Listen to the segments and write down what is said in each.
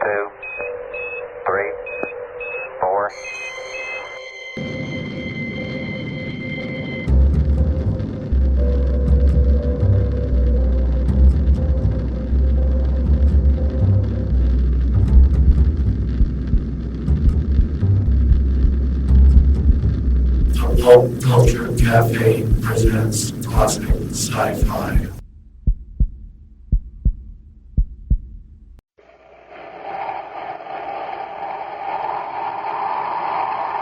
2, 3, 4. Pulp Culture Cafe presents classic sci-fi.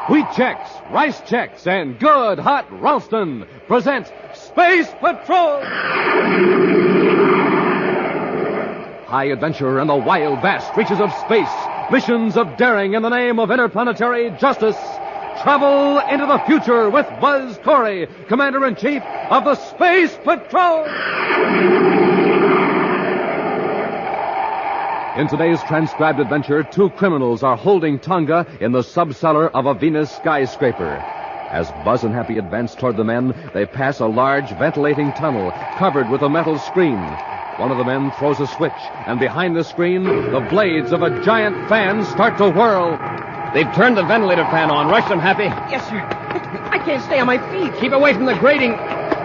Wheat Chex, Rice Chex, and Good Hot Ralston present Space Patrol! High adventure in the wild, vast reaches of space. Missions of daring in the name of interplanetary justice. Travel into the future with Buzz Corey, Commander-in-Chief of the Space Patrol! In today's transcribed adventure, two criminals are holding Tonga in the subcellar of a Venus skyscraper. As Buzz and Happy advance toward the men, they pass a large ventilating tunnel covered with a metal screen. One of the men throws a switch, and behind the screen, the blades of a giant fan start to whirl. They've turned the ventilator fan on. Rush them, Happy. Yes, sir. I can't stay on my feet. Keep away from the grating. I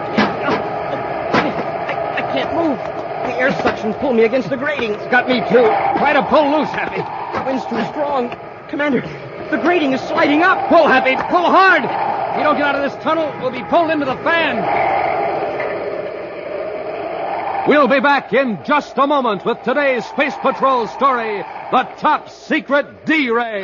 can't move. The air suction's pulled me against the grating. It's got me, too. Try to pull loose, Happy. The wind's too strong. Commander, the grating is sliding up. Pull, Happy. Pull hard. If we don't get out of this tunnel, we'll be pulled into the fan. We'll be back in just a moment with today's Space Patrol story, The Top Secret D-Ray.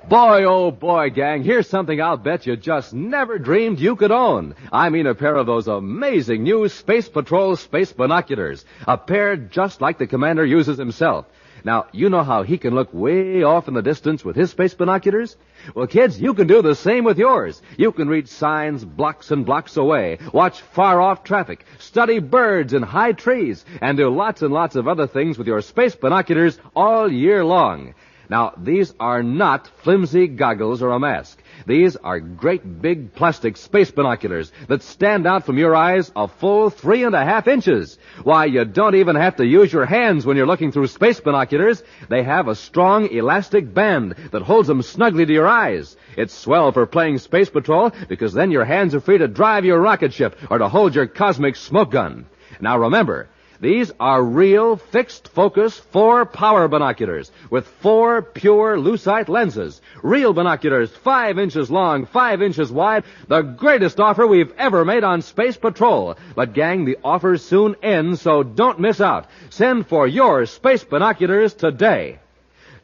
Boy, oh boy, gang, here's something I'll bet you just never dreamed you could own. I mean a pair of those amazing new Space Patrol space binoculars. A pair just like the Commander uses himself. Now, you know how he can look way off in the distance with his space binoculars? Well, kids, you can do the same with yours. You can read signs blocks and blocks away, watch far-off traffic, study birds in high trees, and do lots and lots of other things with your space binoculars all year long. Now, these are not flimsy goggles or a mask. These are great big plastic space binoculars that stand out from your eyes a full 3.5 inches. Why, you don't even have to use your hands when you're looking through space binoculars. They have a strong elastic band that holds them snugly to your eyes. It's swell for playing Space Patrol because then your hands are free to drive your rocket ship or to hold your cosmic smoke gun. Now remember, these are real fixed-focus 4-power binoculars with 4 pure lucite lenses. Real binoculars 5 inches long, 5 inches wide. The greatest offer we've ever made on Space Patrol. But, gang, the offer soon ends, so don't miss out. Send for your space binoculars today.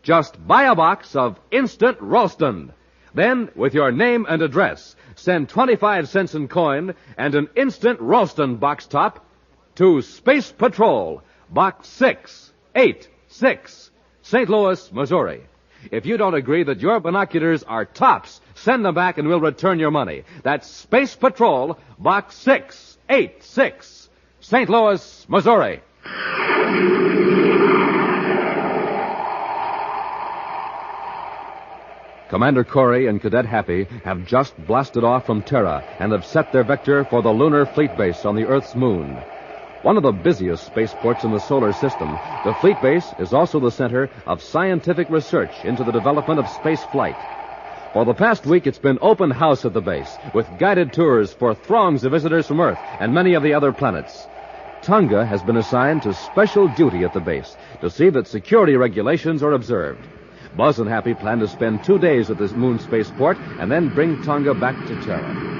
Just buy a box of Instant Ralston. Then, with your name and address, send 25 cents in coin and an Instant Ralston box top to Space Patrol, Box 686, St. Louis, Missouri. If you don't agree that your binoculars are tops, send them back and we'll return your money. That's Space Patrol, Box 686, St. Louis, Missouri. Commander Corey and Cadet Happy have just blasted off from Terra and have set their vector for the lunar fleet base on the Earth's moon. One of the busiest spaceports in the solar system, the fleet base is also the center of scientific research into the development of space flight. For the past week, it's been open house at the base, with guided tours for throngs of visitors from Earth and many of the other planets. Tonga has been assigned to special duty at the base to see that security regulations are observed. Buzz and Happy plan to spend 2 days at this moon spaceport and then bring Tonga back to Terra.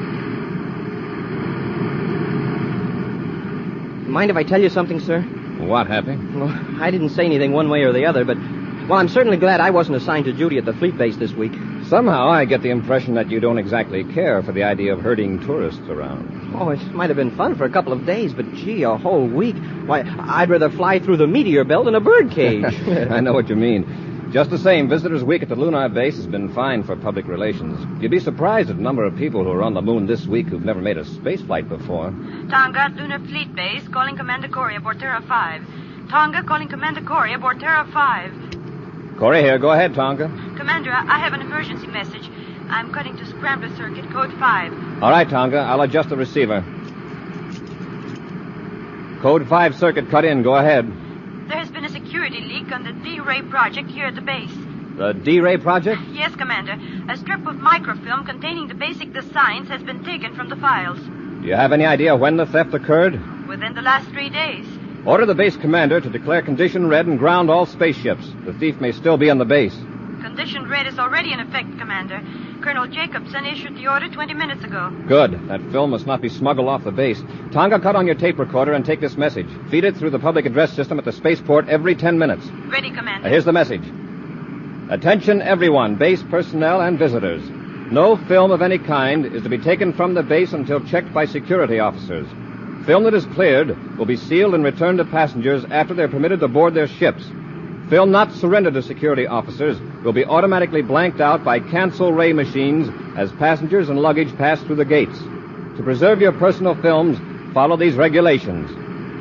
Mind if I tell you something, sir? What, Happy? Well, I didn't say anything one way or the other, but, well, I'm certainly glad I wasn't assigned to duty at the fleet base this week. Somehow I get the impression that you don't exactly care for the idea of herding tourists around. Oh, it might have been fun for a couple of days, but, gee, a whole week. Why, I'd rather fly through the meteor belt in a birdcage. I know what you mean. Just the same, Visitors Week at the lunar base has been fine for public relations. You'd be surprised at the number of people who are on the moon this week who've never made a space flight before. Tonga, Lunar Fleet Base, calling Commander Corey aboard Terra 5. Tonga, calling Commander Corey aboard Terra 5. Corey here. Go ahead, Tonga. Commander, I have an emergency message. I'm cutting to Scrambler Circuit, code 5. All right, Tonga. I'll adjust the receiver. Code 5 circuit cut in. Go ahead. There has been a security leak on the D-Ray project here at the base. The D-Ray project? Yes, Commander. A strip of microfilm containing the basic designs has been taken from the files. Do you have any idea when the theft occurred? Within the last 3 days. Order the base commander to declare condition red and ground all spaceships. The thief may still be on the base. Condition red is already in effect, Commander. Colonel Jacobson issued the order 20 minutes ago. Good. That film must not be smuggled off the base. Tonga, cut on your tape recorder and take this message. Feed it through the public address system at the spaceport every 10 minutes. Ready, Commander. Here's the message. Attention everyone, base personnel and visitors. No film of any kind is to be taken from the base until checked by security officers. Film that is cleared will be sealed and returned to passengers after they're permitted to board their ships. Film not surrendered to security officers will be automatically blanked out by cancel ray machines as passengers and luggage pass through the gates. To preserve your personal films, follow these regulations.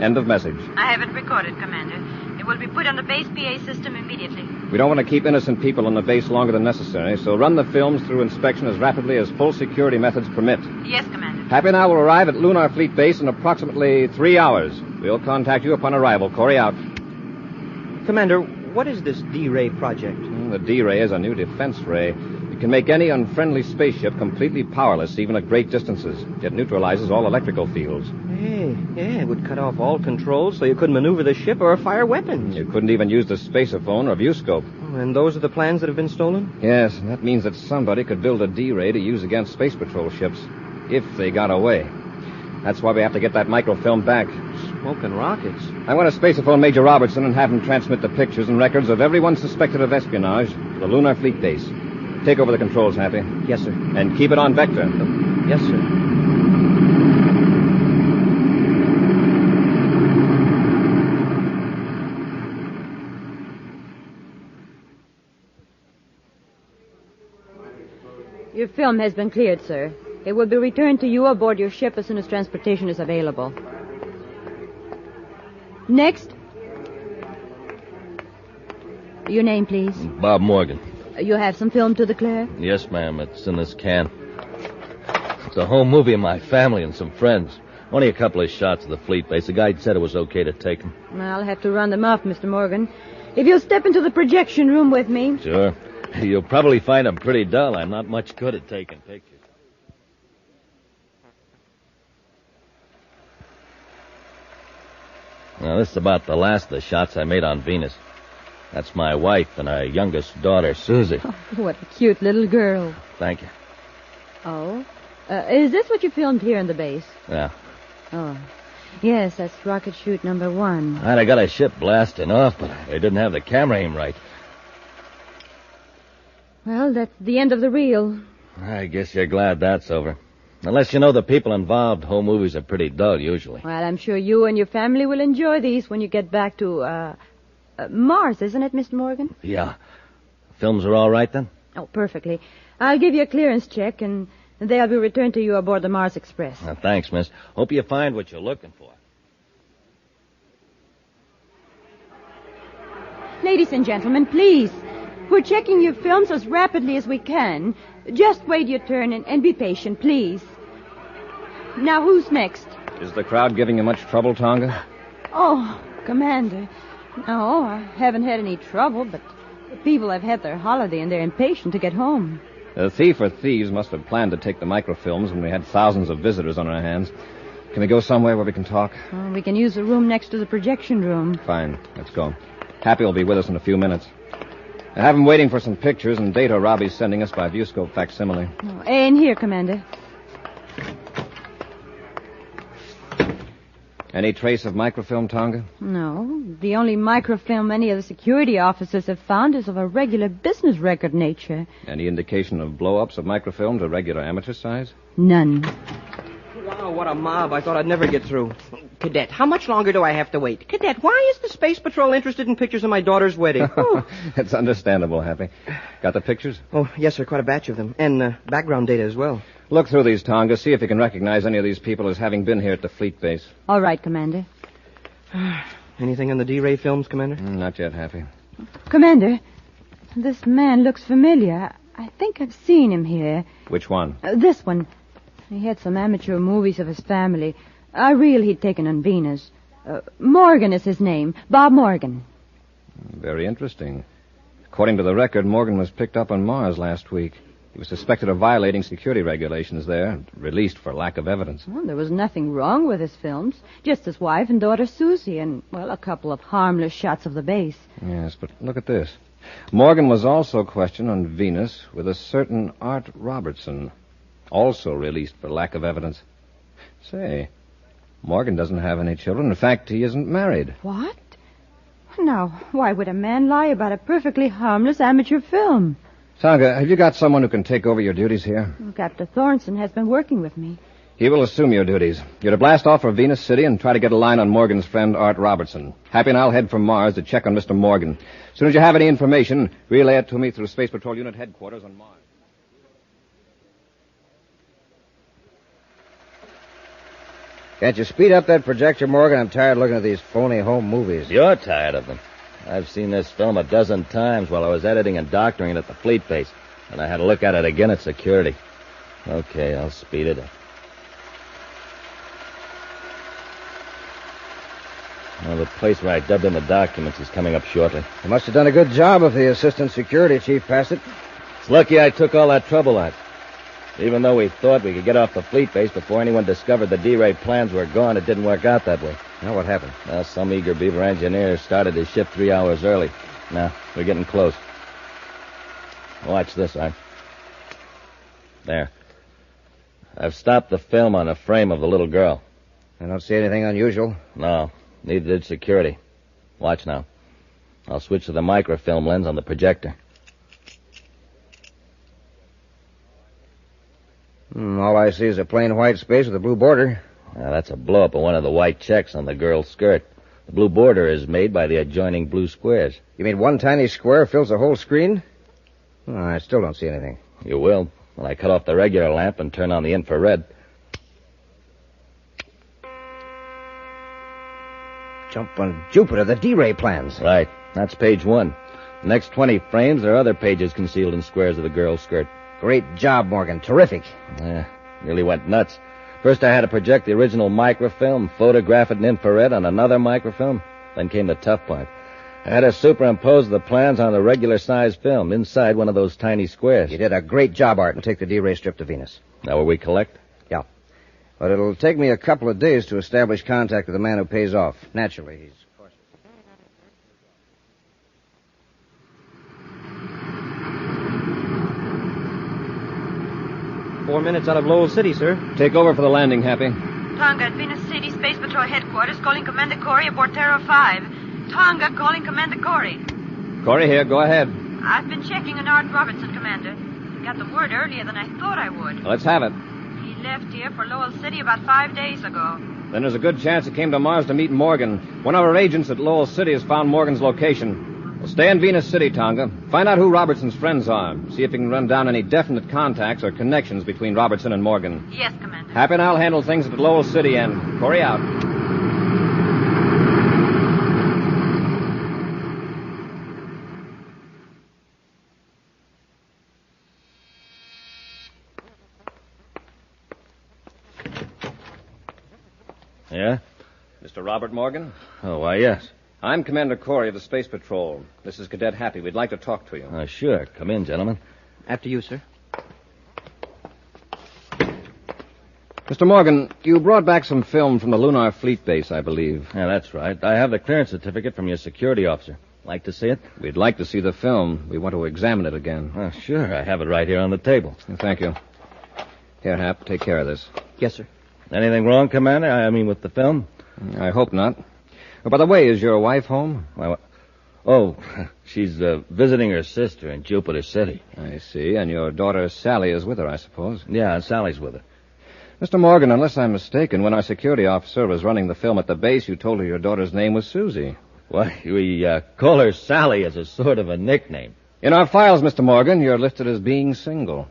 End of message. I have it recorded, Commander. It will be put on the base PA system immediately. We don't want to keep innocent people on the base longer than necessary, so run the films through inspection as rapidly as full security methods permit. Yes, Commander. Happy and I will arrive at Lunar Fleet Base in approximately 3 hours. We'll contact you upon arrival. Corey out. Commander, what is this D-Ray project? The D-Ray is a new defense ray. It can make any unfriendly spaceship completely powerless, even at great distances. It neutralizes all electrical fields. Hey, yeah, it would cut off all controls so you couldn't maneuver the ship or fire weapons. You couldn't even use the spaceophone or viewscope. And those are the plans that have been stolen? Yes, and that means that somebody could build a D-Ray to use against Space Patrol ships, if they got away. That's why we have to get that microfilm back. Smoking rockets. I want to spaceophone Major Robertson and have him transmit the pictures and records of everyone suspected of espionage to the Lunar Fleet Base. Take over the controls, Happy. Yes, sir. And keep it on vector. Yes, sir. Your film has been cleared, sir. It will be returned to you aboard your ship as soon as transportation is available. Next. Your name, please. Bob Morgan. You have some film to declare? Yes, ma'am. It's in this can. It's a home movie of my family and some friends. Only a couple of shots of the fleet base. The guide said it was okay to take them. I'll have to run them off, Mr. Morgan. If you'll step into the projection room with me. Sure. You'll probably find them pretty dull. I'm not much good at taking pictures. Now, this is about the last of the shots I made on Venus. That's my wife and our youngest daughter, Susie. Oh, what a cute little girl. Thank you. Oh? Is this what you filmed here in the base? Yeah. Oh. Yes, that's rocket chute number 1. I got a ship blasting off, but they didn't have the camera aim right. Well, that's the end of the reel. I guess you're glad that's over. Unless you know the people involved, home movies are pretty dull usually. Well, I'm sure you and your family will enjoy these when you get back to, Mars, isn't it, Mr. Morgan? Yeah. Films are all right then? Oh, perfectly. I'll give you a clearance check, and they'll be returned to you aboard the Mars Express. Thanks, miss. Hope you find what you're looking for. Ladies and gentlemen, please. We're checking your films as rapidly as we can. Just wait your turn and be patient, please. Now, who's next? Is the crowd giving you much trouble, Tonga? Oh, Commander. No, I haven't had any trouble, but the people have had their holiday and they're impatient to get home. The thief or thieves must have planned to take the microfilms when we had thousands of visitors on our hands. Can we go somewhere where we can talk? Oh, we can use the room next to the projection room. Fine. Let's go. Happy will be with us in a few minutes. I have him waiting for some pictures and data Robbie's sending us by viewscope facsimile. Oh, in here, Commander. Any trace of microfilm, Tonga? No. The only microfilm any of the security officers have found is of a regular business record nature. Any indication of blow-ups of microfilms of regular amateur size? None. Wow, what a mob. I thought I'd never get through. Cadet, how much longer do I have to wait? Cadet, why is the Space Patrol interested in pictures of my daughter's wedding? It's understandable, Happy. Got the pictures? Oh, yes, sir, quite a batch of them. And background data as well. Look through these, Tonga. See if you can recognize any of these people as having been here at the fleet base. All right, Commander. Anything on the D-Ray films, Commander? Not yet, Happy. Commander, this man looks familiar. I think I've seen him here. Which one? This one. He had some amateur movies of his family. A reel he'd taken on Venus. Morgan is his name. Bob Morgan. Very interesting. According to the record, Morgan was picked up on Mars last week. He was suspected of violating security regulations there, released for lack of evidence. Well, there was nothing wrong with his films. Just his wife and daughter Susie and, well, a couple of harmless shots of the base. Yes, but look at this. Morgan was also questioned on Venus with a certain Art Robertson, also released for lack of evidence. Say, Morgan doesn't have any children. In fact, he isn't married. What? Now, why would a man lie about a perfectly harmless amateur film? Tonga, have you got someone who can take over your duties here? Well, Captain Thornton has been working with me. He will assume your duties. You're to blast off for Venus City and try to get a line on Morgan's friend, Art Robertson. Happy and I'll head for Mars to check on Mr. Morgan. As soon as you have any information, relay it to me through Space Patrol Unit Headquarters on Mars. Can't you speed up that projector, Morgan? I'm tired looking at these phony home movies. You're tired of them. I've seen this film a dozen times while I was editing and doctoring it at the fleet base. And I had to look at it again at security. Okay, I'll speed it up. Well, the place where I dubbed in the documents is coming up shortly. You must have done a good job if the assistant security chief passed it. It's lucky I took all that trouble out. Even though we thought we could get off the fleet base before anyone discovered the D-Ray plans were gone, it didn't work out that way. Now what happened? Well, some eager beaver engineer started his shift 3 hours early. Now, we're getting close. Watch this, Art. There. I've stopped the film on the frame of the little girl. I don't see anything unusual. No, neither did security. Watch now. I'll switch to the microfilm lens on the projector. All I see is a plain white space with a blue border. Now, that's a blow-up of one of the white checks on the girl's skirt. The blue border is made by the adjoining blue squares. You mean one tiny square fills the whole screen? I still don't see anything. You will, when I cut off the regular lamp and turn on the infrared. Jump on Jupiter, the D-Ray plans. Right. That's page 1. The next 20 frames, there are other pages concealed in squares of the girl's skirt. Great job, Morgan. Terrific. Yeah, nearly went nuts. First I had to project the original microfilm, photograph it in infrared on another microfilm. Then came the tough part. I had to superimpose the plans on a regular-sized film inside one of those tiny squares. You did a great job, Art, and take the D-Ray strip to Venus. Now where we collect? Yeah. But it'll take me a couple of days to establish contact with the man who pays off. Naturally, he's cautious. 4 minutes out of Lowell City, sir. Take over for the landing, Happy. Tonga at Venus City Space Patrol Headquarters calling Commander Corey aboard Terra 5. Tonga calling Commander Corey. Corey here. Go ahead. I've been checking on Art Robertson, Commander. I got the word earlier than I thought I would. Let's have it. He left here for Lowell City about 5 days ago. Then there's a good chance he came to Mars to meet Morgan. One of our agents at Lowell City has found Morgan's location. We'll stay in Venus City, Tonga. Find out who Robertson's friends are. See if you can run down any definite contacts or connections between Robertson and Morgan. Yes, Commander. Happy and I'll handle things at Lowell City, and Corey out. Yeah? Mr. Robert Morgan? Oh, why, yes. I'm Commander Corey of the Space Patrol. This is Cadet Happy. We'd like to talk to you. Sure. Come in, gentlemen. After you, sir. Mr. Morgan, you brought back some film from the Lunar Fleet Base, I believe. Yeah, that's right. I have the clearance certificate from your security officer. Like to see it? We'd like to see the film. We want to examine it again. Sure. I have it right here on the table. Thank you. Here, Hap, take care of this. Yes, sir. Anything wrong, Commander? I mean, with the film? I hope not. Oh, by the way, is your wife home? She's visiting her sister in Jupiter City. I see. And your daughter Sally is with her, I suppose. Yeah, Sally's with her. Mr. Morgan, unless I'm mistaken, when our security officer was running the film at the base, you told her your daughter's name was Susie. Why, we call her Sally as a sort of a nickname. In our files, Mr. Morgan, you're listed as being single.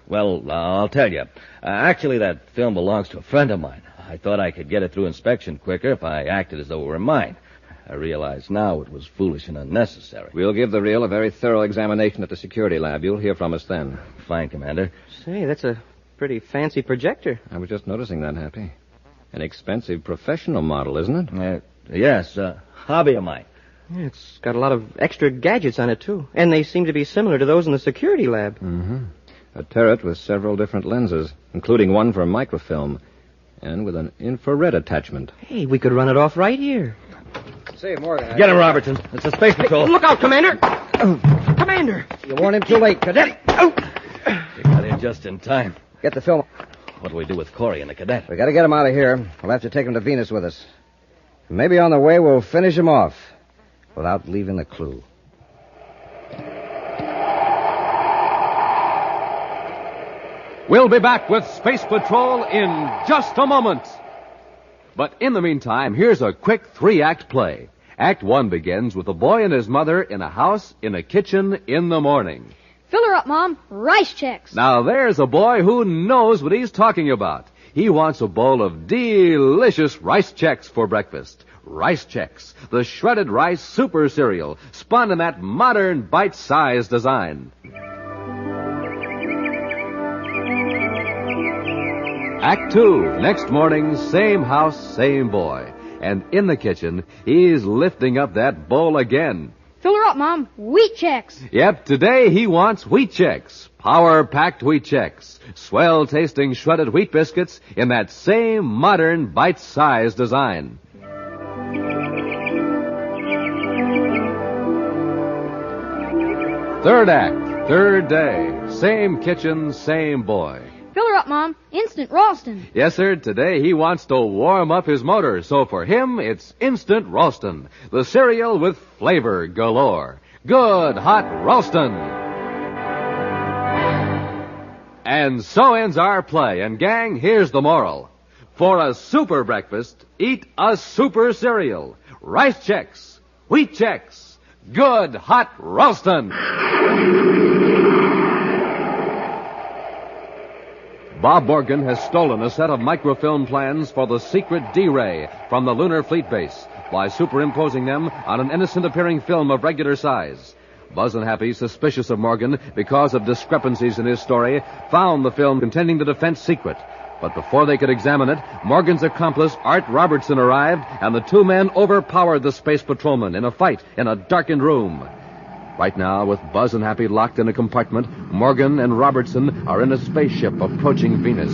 Well, I'll tell you. Actually, that film belongs to a friend of mine. I thought I could get it through inspection quicker if I acted as though it were mine. I realize now it was foolish and unnecessary. We'll give the reel a very thorough examination at the security lab. You'll hear from us then. Fine, Commander. Say, that's a pretty fancy projector. I was just noticing that, Happy. An expensive professional model, isn't it? Yes, hobby of mine. Yeah, it's got a lot of extra gadgets on it, too. And they seem to be similar to those in the security lab. Mm-hmm. A turret with several different lenses, including one for microfilm, and with an infrared attachment. Hey, we could run it off right here. Say, Morgan. Get him, Robertson. It's the Space Patrol. Hey, look out, Commander! Commander! You warned him too late, Cadet. You got in just in time. Get the film. What do we do with Corey and the cadet? We got to get him out of here. We'll have to take him to Venus with us. Maybe on the way we'll finish him off without leaving a clue. We'll be back with Space Patrol in just a moment. But in the meantime, here's a quick 3-act play. Act 1 begins with a boy and his mother in a house, in a kitchen, in the morning. Fill her up, Mom. Rice checks. Now there's a boy who knows what he's talking about. He wants a bowl of delicious rice checks for breakfast. Rice Chex, the shredded rice super cereal, spun in that modern bite-sized design. Act 2, next morning, same house, same boy. And in the kitchen, he's lifting up that bowl again. Fill her up, Mom. Wheat checks. Yep, today he wants Wheat Chex. Power-packed Wheat Chex. Swell-tasting shredded wheat biscuits in that same modern bite-sized design. Third act, third day. Same kitchen, same boy. Fill her up, Mom. Instant Ralston. Yes, sir. Today he wants to warm up his motor. So for him, it's Instant Ralston. The cereal with flavor galore. Good hot Ralston. And so ends our play. And gang, here's the moral. For a super breakfast, eat a super cereal. Rice Chex. Wheat Chex. Good hot Ralston. Bob Morgan has stolen a set of microfilm plans for the secret D-Ray from the Lunar Fleet Base by superimposing them on an innocent-appearing film of regular size. Buzz and Happy, suspicious of Morgan because of discrepancies in his story, found the film containing the defense secret. But before they could examine it, Morgan's accomplice, Art Robertson, arrived, and the two men overpowered the space patrolman in a fight in a darkened room. Right now, with Buzz and Happy locked in a compartment, Morgan and Robertson are in a spaceship approaching Venus.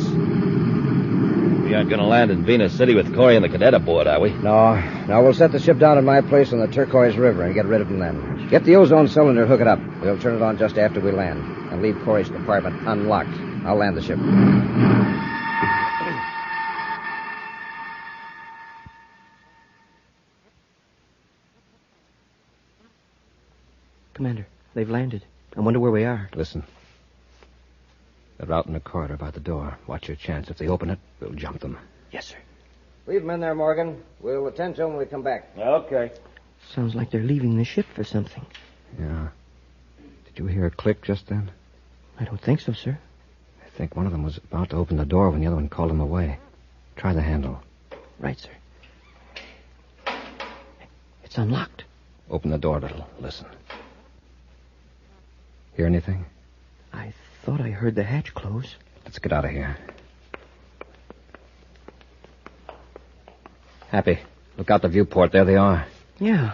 We aren't going to land in Venus City with Corey and the cadet aboard, are we? No, we'll set the ship down at my place on the Turquoise River and get rid of them then. Get the ozone cylinder, hook it up. We'll turn it on just after we land and leave Corey's compartment unlocked. I'll land the ship. Commander, they've landed. I wonder where we are. Listen. They're out in the corridor by the door. Watch your chance. If they open it, we'll jump them. Yes, sir. Leave them in there, Morgan. We'll attend to them when we come back. Okay. Sounds like they're leaving the ship for something. Yeah. Did you hear a click just then? I don't think so, sir. I think one of them was about to open the door when the other one called him away. Try the handle. Right, sir. It's unlocked. Open the door a little. Listen. Hear anything? I thought I heard the hatch close. Let's get out of here. Happy. Look out the viewport. There they are. Yeah.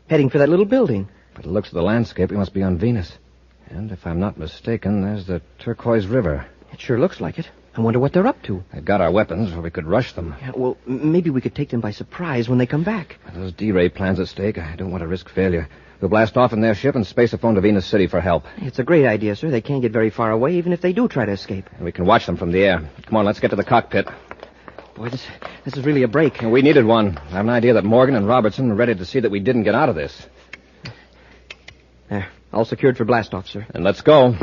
Heading for that little building. By the looks of the landscape, we must be on Venus. And if I'm not mistaken, there's the Turquoise River. It sure looks like it. I wonder what they're up to. They've got our weapons, or we could rush them. Yeah, well, maybe we could take them by surprise when they come back. With those D-Ray plans at stake, I don't want to risk failure. We'll blast off in their ship and space a phone to Venus City for help. It's a great idea, sir. They can't get very far away, even if they do try to escape. And we can watch them from the air. Come on, let's get to the cockpit. Boy, this is really a break. We needed one. I have an idea that Morgan and Robertson were ready to see that we didn't get out of this. There. All secured for blastoff, sir. And let's go.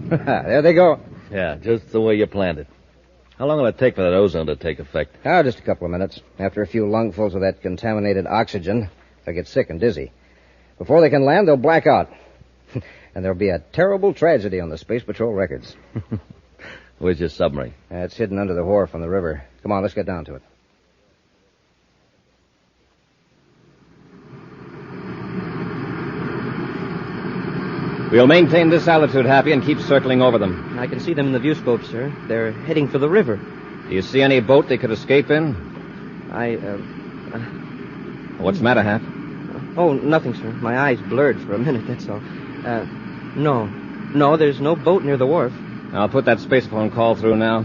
There they go. Yeah, just the way you planned it. How long will it take for that ozone to take effect? Just a couple of minutes. After a few lungfuls of that contaminated oxygen, they'll get sick and dizzy. Before they can land, they'll black out. And there'll be a terrible tragedy on the Space Patrol records. Where's your submarine? It's hidden under the wharf on the river. Come on, let's get down to it. We'll maintain this altitude, Happy, and keep circling over them. I can see them in the viewscope, sir. They're heading for the river. Do you see any boat they could escape in? What's the matter, Hap? Oh, nothing, sir. My eyes blurred for a minute, that's all. No. No, there's no boat near the wharf. I'll put that spacephone call through now.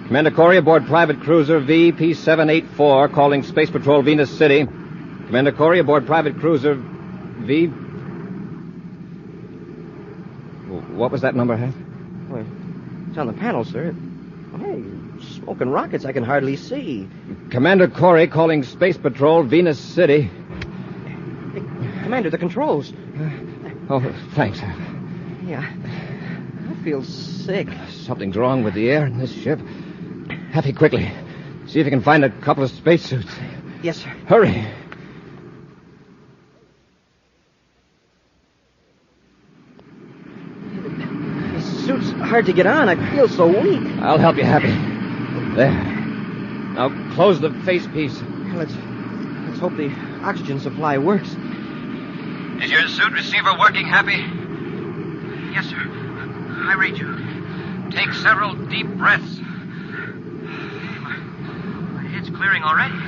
Commander Corey aboard private cruiser VP-784, calling Space Patrol Venus City. Commander Corey aboard private cruiser V... What was that number, Hap? Well, it's on the panel, sir. Hey, smoking rockets I can hardly see. Commander Corey calling Space Patrol Venus City. Hey, Commander, the controls. Oh, thanks, Hap. Yeah, I feel sick. Something's wrong with the air in this ship. Happy, quickly. See if you can find a couple of spacesuits. Yes, sir. Hurry. Suit's hard to get on. I feel so weak. I'll help you, Happy. There. Now close the facepiece. Let's hope the oxygen supply works. Is your suit receiver working, Happy? Yes, sir. I read you. Take several deep breaths. My head's clearing already.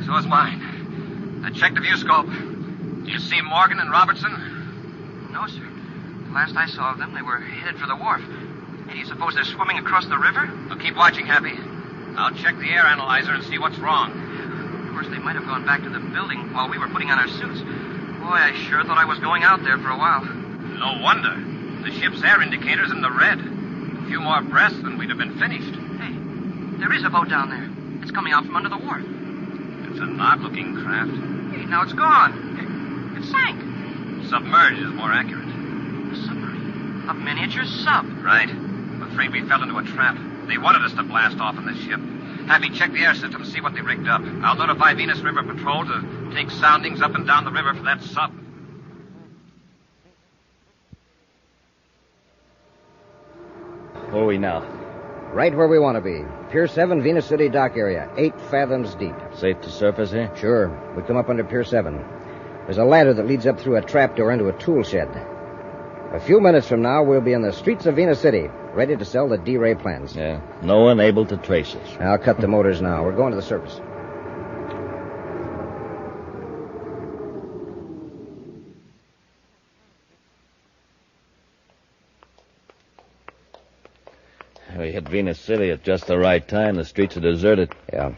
So is mine. I checked the viewscope. Do you see Morgan and Robertson? No, sir. Last I saw of them, they were headed for the wharf. Do you suppose they're swimming across the river? Well, keep watching, Happy. I'll check the air analyzer and see what's wrong. Of course, they might have gone back to the building while we were putting on our suits. Boy, I sure thought I was going out there for a while. No wonder. The ship's air indicator's in the red. A few more breaths and we'd have been finished. Hey, there is a boat down there. It's coming out from under the wharf. It's an odd-looking craft. Hey, now it's gone. It sank. Submerged is more accurate. A submarine. A miniature sub. Right. I'm afraid we fell into a trap. They wanted us to blast off in this ship. Happy, check the air system and see what they rigged up. I'll notify Venus River Patrol to take soundings up and down the river for that sub. Where are we now? Right where we want to be. Pier 7, Venus City dock area. 8 fathoms deep. Safe to surface here? Sure. We come up under Pier 7. There's a ladder that leads up through a trapdoor into a tool shed. A few minutes from now, we'll be in the streets of Venus City, ready to sell the D-Ray plans. Yeah. No one able to trace us. I'll cut the motors now. We're going to the surface. We hit Venus City at just the right time. The streets are deserted. Yeah.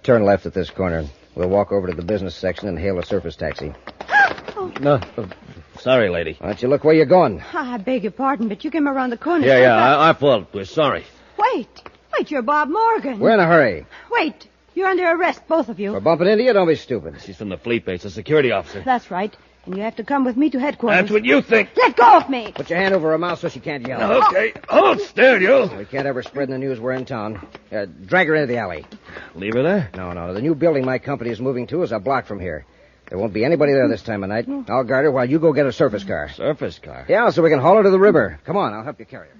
Turn left at this corner. We'll walk over to the business section and hail a surface taxi. No. Sorry, lady. Why don't you look where you're going? I beg your pardon, but you came around the corner. Yeah, our fault. We're sorry. Wait, you're Bob Morgan. We're in a hurry. Wait, you're under arrest, both of you. We're bumping into you? Don't be stupid. She's from the fleet base, a security officer. That's right. And you have to come with me to headquarters. That's what you think. Let go of me. Put your hand over her mouth so she can't yell. Okay. Hold still, you. We can't ever spread the news we're in town. Drag her into the alley. Leave her there? No. The new building my company is moving to is a block from here. There won't be anybody there this time of night. I'll guard her while you go get a surface car. Surface car? Yeah, so we can haul her to the river. Come on, I'll help you carry her.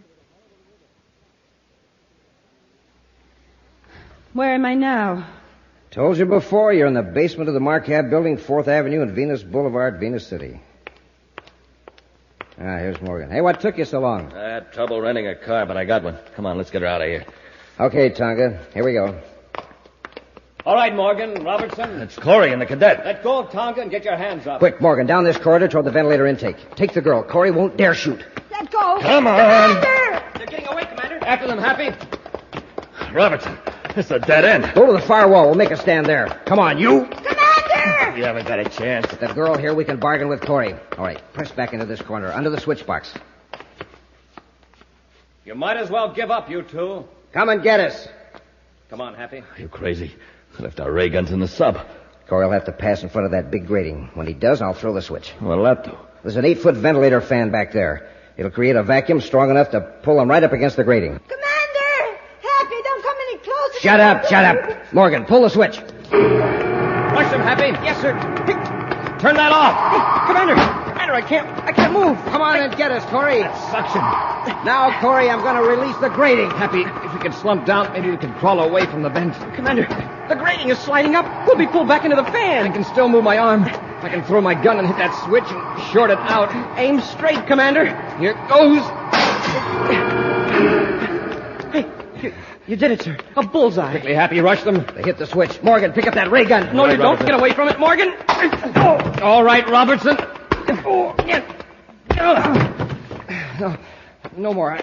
Where am I now? Told you before, you're in the basement of the Marcab building, 4th Avenue and Venus Boulevard, Venus City. Here's Morgan. Hey, what took you so long? I had trouble renting a car, but I got one. Come on, let's get her out of here. Okay, Tonga. Here we go. All right, Morgan, Robertson. It's Corey and the cadet. Let go of Tonga and get your hands up. Quick, Morgan, down this corridor toward the ventilator intake. Take the girl. Corey won't dare shoot. Let go. Come on. Commander! They're getting away, Commander. After them, Happy. Robertson, it's a dead end. Go to the far wall. We'll make a stand there. Come on, you. Commander! You haven't got a chance. With the girl here, we can bargain with Corey. All right, press back into this corner, under the switch box. You might as well give up, you two. Come and get us. Come on, Happy. Are you crazy? We left our ray guns in the sub. Corey will have to pass in front of that big grating. When he does, I'll throw the switch. What'll that do? There's an 8-foot ventilator fan back there. It'll create a vacuum strong enough to pull them right up against the grating. Commander! Happy, don't come any closer. Shut up. Morgan, pull the switch. Rush them, Happy. Yes, sir. Turn that off. Commander! matter? I can't move. Come on and get us, Corey. Suction. Now, Corey, I'm going to release the grating. Happy, if we could slump down, maybe we could crawl away from the vent. Commander, the grating is sliding up. We'll be pulled back into the fan. I can still move my arm. I can throw my gun and hit that switch and short it out. Aim straight, Commander. Here goes. Hey, you did it, sir. A bullseye. Quickly, Happy, rush them. They hit the switch. Morgan, pick up that ray gun. No, you don't. Robertson. Get away from it, Morgan. All right, Robertson. No more.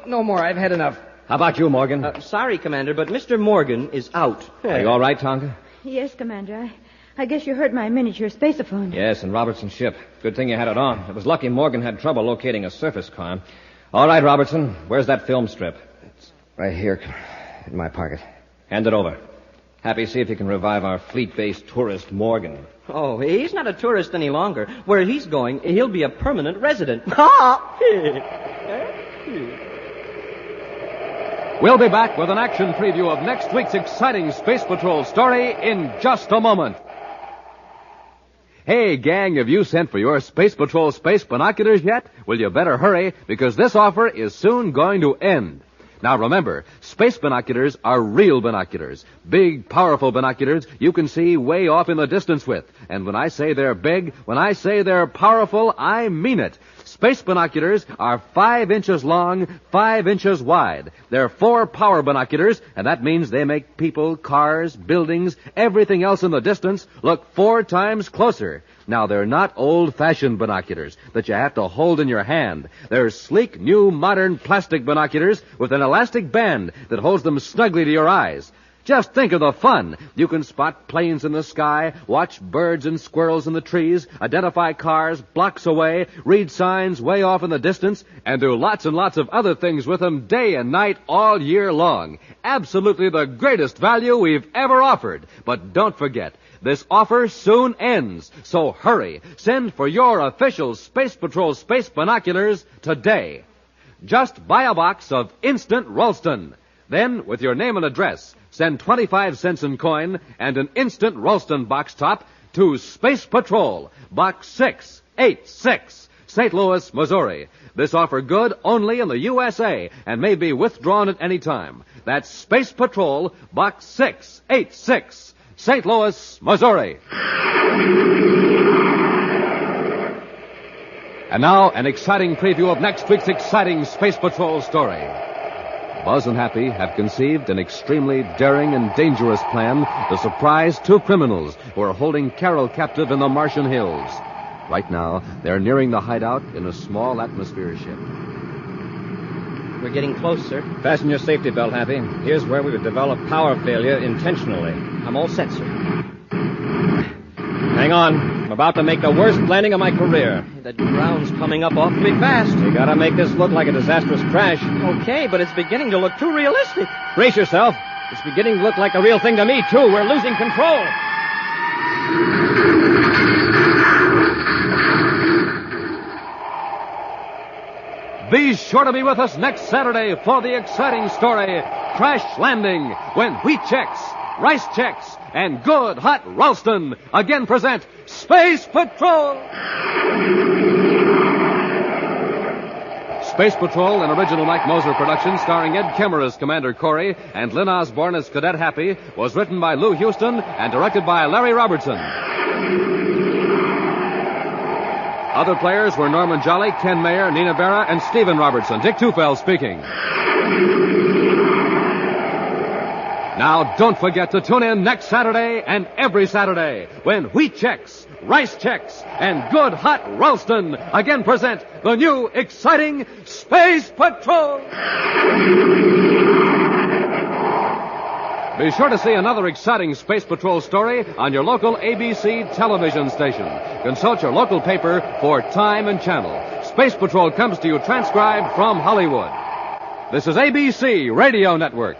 No more. I've had enough. How about you, Morgan? Sorry, Commander, but Mr. Morgan is out. Are you all right, Tonga? Yes, Commander. I guess you heard my miniature spaceophone. Yes, and Robertson's ship. Good thing you had it on. It was lucky Morgan had trouble locating a surface car. All right, Robertson, where's that film strip? It's right here in my pocket. Hand it over. Happy, see if you can revive our fleet-based tourist, Morgan. Oh, he's not a tourist any longer. Where he's going, he'll be a permanent resident. We'll be back with an action preview of next week's exciting Space Patrol story in just a moment. Hey, gang, have you sent for your Space Patrol space binoculars yet? Well, you better hurry, because this offer is soon going to end. Now remember, space binoculars are real binoculars. Big, powerful binoculars you can see way off in the distance with. And when I say they're big, when I say they're powerful, I mean it. Space binoculars are 5 inches long, 5 inches wide. They're 4 power binoculars, and that means they make people, cars, buildings, everything else in the distance look 4 times closer. Now, they're not old-fashioned binoculars that you have to hold in your hand. They're sleek, new, modern plastic binoculars with an elastic band that holds them snugly to your eyes. Just think of the fun. You can spot planes in the sky, watch birds and squirrels in the trees, identify cars blocks away, read signs way off in the distance, and do lots and lots of other things with them day and night all year long. Absolutely the greatest value we've ever offered. But don't forget, this offer soon ends. So hurry. Send for your official Space Patrol space binoculars today. Just buy a box of Instant Ralston. Then, with your name and address, send 25 cents in coin and an Instant Ralston box top to Space Patrol, Box 686, St. Louis, Missouri. This offer good only in the USA and may be withdrawn at any time. That's Space Patrol, Box 686, St. Louis, Missouri. And now, an exciting preview of next week's exciting Space Patrol story. Buzz and Happy have conceived an extremely daring and dangerous plan to surprise 2 criminals who are holding Carol captive in the Martian hills. Right now, they're nearing the hideout in a small atmosphere ship. We're getting close, sir. Fasten your safety belt, Happy. Here's where we would develop power failure intentionally. I'm all set, sir. Hang on. I'm about to make the worst landing of my career. The ground's coming up awfully fast. You gotta make this look like a disastrous crash. Okay, but it's beginning to look too realistic. Brace yourself. It's beginning to look like a real thing to me, too. We're losing control. Be sure to be with us next Saturday for the exciting story, Crash Landing, when Wheat Chex, Rice Chex, and Good Hot Ralston again present Space Patrol! Space Patrol, an original Mike Moser production starring Ed Kemmer as Commander Corey and Lynn Osborne as Cadet Happy, was written by Lou Houston and directed by Larry Robertson. Other players were Norman Jolly, Ken Mayer, Nina Berra, and Stephen Robertson. Dick Tufeld speaking. Now, don't forget to tune in next Saturday and every Saturday when Wheat Chex, Rice Chex, and Good Hot Ralston again present the new, exciting Space Patrol. Be sure to see another exciting Space Patrol story on your local ABC television station. Consult your local paper for time and channel. Space Patrol comes to you transcribed from Hollywood. This is ABC Radio Network.